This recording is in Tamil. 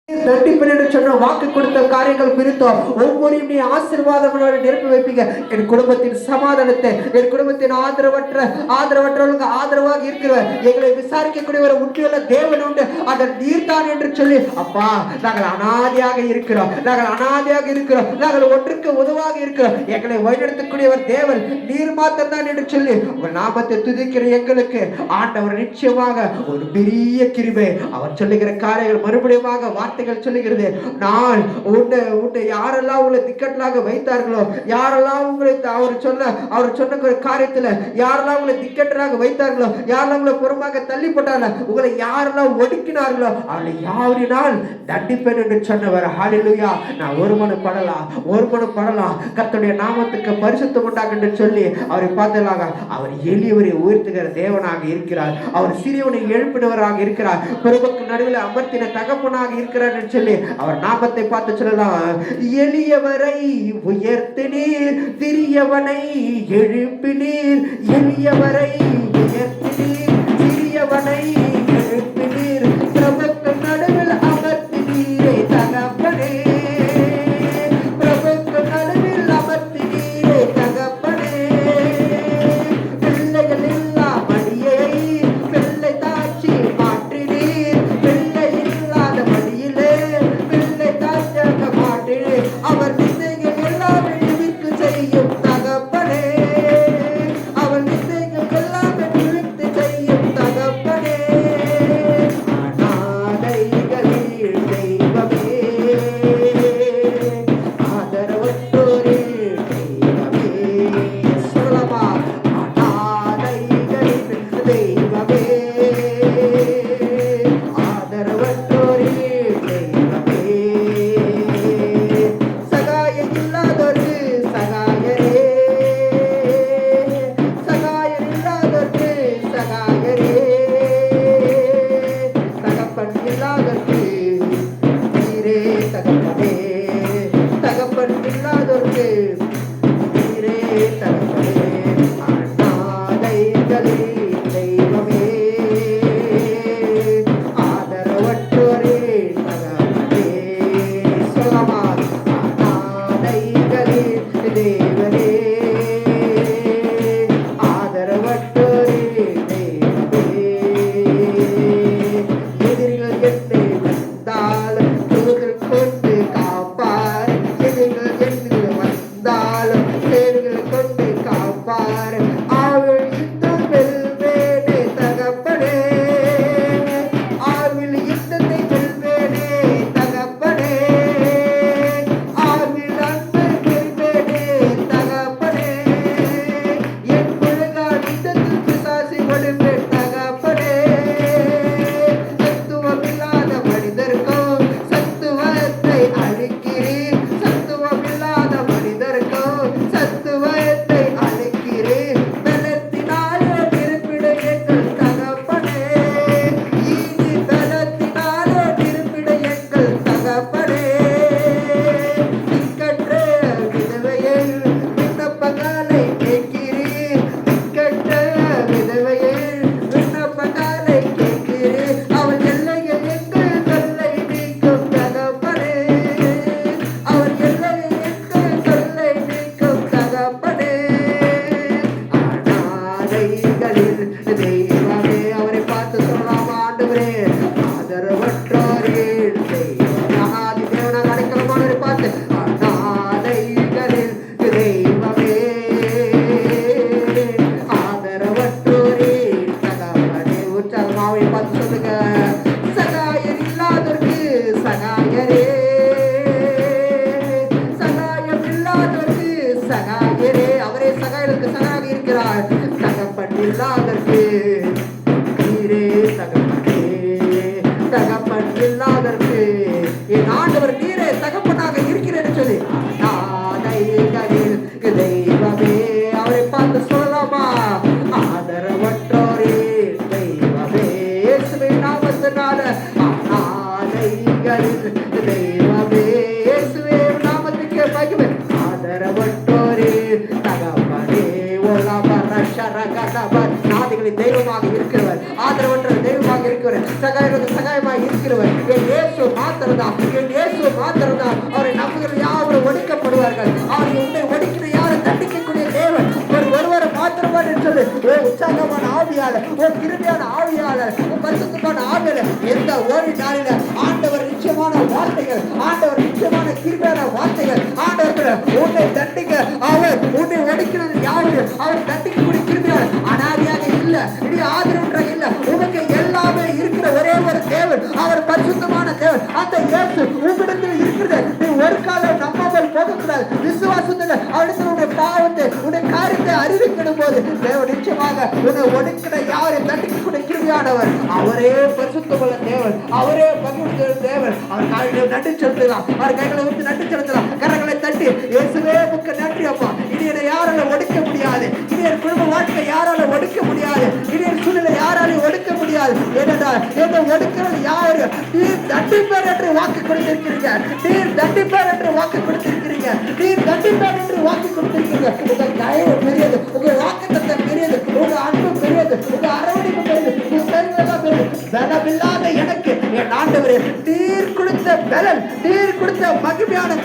சொன்ன வாக்கு கொடுத்த காரியங்கள் குறித்தோம் ஒவ்வொருவரையும் நீ ஆசீர்வாதங்களோடு நிரப்பி வைப்பீங்க. என் குடும்பத்தின் சமாதானத்தை, என் குடும்பத்தின் ஆதரவற்றவர்களுக்கு ஆதரவாக இருக்கிறவர், எங்களை விசாரிக்கக்கூடியவர் உண்மையுள்ள தேவன் உண்டு, அதன் நீர்தான் என்று சொல்லி, அப்பா நாங்கள் அனாதையாக இருக்கிறோம், நாங்கள் ஒன்றுக்கு உதவாக இருக்கிறோம், எங்களை வழிநடத்தக்கூடியவர் தேவன் நீர் மாத்திரம் தான் என்று சொல்லி உங்கள் நாமத்தை துதிக்கிற எங்களுக்கு ஆண்டவர் நிச்சயமாக ஒரு பெரிய கிருபை. அவர் சொல்லுகிற காரியங்கள் மறுபடியும் வார்த்தைகள் சொல்லுகிறது. நான் உன்னை யாரெல்லாம் உங்களை திக்கட்டலாக வைத்தார்களோ, யாரெல்லாம் உங்களை அவர் சொன்ன காரியத்தில் யாரெல்லாம் உங்களை திக்கட்டலாக வைத்தார்களோ, யாரெல்லாம் உங்களை புறமாக தள்ளி போட்டார்கள், உங்களை யாரெல்லாம் ஒடுக்கினார்களோ அவளை யாரினால் தண்டிப்பேன் என்று சொன்னவர். ஹல்லேலூயா. நான் ஒரு மனு படலாம் கர்த்தருடைய நாமத்துக்கு பரிசுத்தம் உண்டாக என்று சொல்லி அவரை பார்த்தலாக அவர் எளியவரை உயர்த்துகிற தேவனாக இருக்கிறார். அவர் சிறியவனை எழுப்பினவராக இருக்கிறார். பெருமக்கு நடுவில் அமர்த்தின தகப்பனாக இருக்கிறார் என்று சொல்லி அவர் நாமத்தை பார்த்து சொல்லலாம். எளியவரை உயர்த்தினீர், சிறியவனை எழுப்பினீர், எளியவரை உயர்த்தினீர், சிறியவனை எழுப்பினீர், பிரபுக்கு நடுவில் அமர்த்தினீரே தகப்பனே, பிரபுக்கு நடுவில் அமர்த்தினீரே தகப்பனே, பிள்ளைகள் இல்லா மடியை பிள்ளை தாட்சி மாற்றினீர், பிள்ளை இல்லாத மடியிலே பிள்ளை தாட்சாக மாற்றினீர், அவர் வித்தைகள் எல்லாம் நிமிர்க்கு செய்யும் தகப்பனே, அவர் வித்தைகள் எல்லாம் நிமிர்த்து செய்யும் தகப்பனே, அநாதைகளில் தெய்வமே, ஆதரவற்றோரே தெய்வமே, சொல்லமா, அநாதைகளில் தெய்வமே, ஆதரவற்றோரே தெய்வமே, சகாயம் இல்லாதோர்க்கு சகாயரே, சகாயம் இல்லாதோர்க்கு சகாயரே, தகப்பன் இல்லாதோர்க்கு நீரே தகப்பனே, தகப்பன் இல்லாதோர்க்கு நீரே தகப்பனே, அநாதைகளில் தெய்வமே, ஆதரவற்றோரே தகப்பனே, சொல்லமா, அநாதைகளில் தேவனே, ஆதரவற்றோரே தெய்வமே, எதிரிகள் என்னை வந்தாலும் தூதர் கொண்டு காப்பார், எதிரிகள் என்னை வந்தாலும் தேர்கள் கொண்டு காப்பார், அவள் யுத்தம் வெல்வேனே தகப்பனே, ஆவில் யுத்தத்தை வெல்வேனே தகப்பனே, ஆவில் அன்பை வெல்வேனே தகப்பனே, என் முழங்கால் யுத்தத்தில் பிசாசை ஒடுப்பேன் தகப்பனே, சத்துவமில்லாத மனிதருக்கும் சத்துவத்தை அளிக்கிறீர், சத்துவமில்லாத மனிதருக்கும் சத்துவத்தை அளிக்கிறீர், பலத்தினாலே திருப்பிட எங்கள் தகப்பனே, ஈனி பலத்தினாலே திருப்பிட எங்கள் தகப்பனே, திக்கற்ற விதவையை விண்ணப்பங்களை கேட்கிறீர், திக்கற்ற விதவையை விண்ணப்பங்களை கேட்கிறீர், அவள் எல்லையை எங்கள் தொல்லை நீக்கும் தகப்பனே, அவர் எல்லையை எங்கள் தொல்லை நீக்கும் தகப்பனே, அநாதைகளில் தெய்வமே, அவரை பார்த்து சொல்லலாம், ஆண்டவரே ஆதரவற்றோரே தெய்வமே, ஆதி தேவனாக அடைக்கலமானவரை பார்த்து அநாதைகளில் தெய்வமே, ஆதரவற்றோரே தகப்பனே, உற்சாகமாவை பார்த்து சொல்லுங்க. சகாயம் இல்லாதவர்க்கு சகாயரே, சகாயம் இல்லாதவர்க்கு சகாயரே, அவரே சகாயருக்கு சகாயாக இருக்கிறார், தகப்பன் இல்லாதவர்க்கு நீரே தகப்பனே, தகப்பன் இல்லாதவர்க்கு என் ஆண்டவர் நீரே தகப்பனாக இருக்கிறேன்னு சொல்லி அநாதைகளில் தெய்வமே, அவரை பார்த்து சொல்லலாமா, ஆதரவற்றோரே தெய்வமே, இயேசுவின் நாமத்தினால அநாதைகளில் தெய்வமே, இயேசுவின் நாமத்துக்கு மகிமை, ஆதரவற்றோரே தகப்பனே, ஓலாபர ஷரகடபர், நாதிகளின் தெய்வமாக இருக்கிறவர், ஆதரவற்ற தெய்வமாக இருக்கிறவர், சகாயமாக இருக்கிறவர் என் இயேசு மாத்திரம்தான். என் இயேசு மாத்திரம் தான். அவரை நம்புகிற யாவரும் ஒடுக்கப்படுவார்கள். அவர் உன்னை ஒடுக்கிற யாரும் தண்டிக்கக்கூடிய தேவன் ஒருவரை மாத்திரமா சொல்லு. உற்சாகமான ஆவியாளர், கிருபையான ஆவியாளர், பரிசுத்தமான ஆவியாளர், எந்த ஒரு நாளில ஆண்டவர் நிச்சயமான வார்த்தைகள், ஆண்டவர் நிச்சயமான கிருபையான வார்த்தைகள், ஆண்டவர் உன்னை தண்டிக்க, அவர் உன்னை ஒடுக்கிறது யாரு, அவர் தண்டிக்கக்கூடிய கிருபையாளர் அனாதியாக இல்ல, இனி ஆதரவற்ற இல்ல, உனக்கு எல்லாமே இருக்கிற ஒரே ஒரு தேவன், அவர் பரிசுத்தமான தேவன். அந்த இயேசு உங்களிடத்தில் இருக்கிறது. நீ ஒரு காலம் நம்பாமல் போகக்கூடாது. விசுவாசத்தில் அவரிடத்தில் உன்னுடைய பாவத்தை, உன்னுடைய காரியத்தை அறிவிக்கணும் போது தேவன் நிச்சயமாக உன்னை ஒடுக்கிற யாரை தண்டிக்கக்கூடிய கிருபையானவர். அவரே பரிசுத்தமுள்ள தேவன், அவரே பரிசுத்த தேவன். அவர் கைகளை நன்றி செலுத்தலாம், அவர் கைகளை விட்டு நன்றி செலுத்தலாம், கரங்களை தட்டி இயேசுவே உமக்கு நன்றி அப்பா. இனி என்னை யாரால ஒடுக்க முடியாது, இனி என் குடும்ப வாழ்க்கை யாரால ஒடுக்க முடியாது, இனி என் சூழ்நிலை யாராலையும் ஒடுக்க முடியாது. ஏனென்றால் என்னை ஒடுக்கிறது யாரு? நீர் தண்டிப்பார் என்று வாக்கு கொடுத்திருக்கிறீங்க, நீர் தண்டிப்பார் என்று வாக்கு கொடுத்திருக்கிறீங்க, நீர் தண்டிப்பார் என்று வாக்கு கொடுத்திருக்கிறீங்க. உங்க தயவு பெரியது, உங்க வாக்குத்தத்தம் பெரியது, உங்க அன்பு பெரியது, உங்க அரவணைப்பு பெரியது, உங்க பெரியதெல்லாம் பெரியது. பலமில்லாத எனக்கு என் ஆண்டவரே நீர் கொடுத்த பலன், நீர் கொடுத்த மகிமையான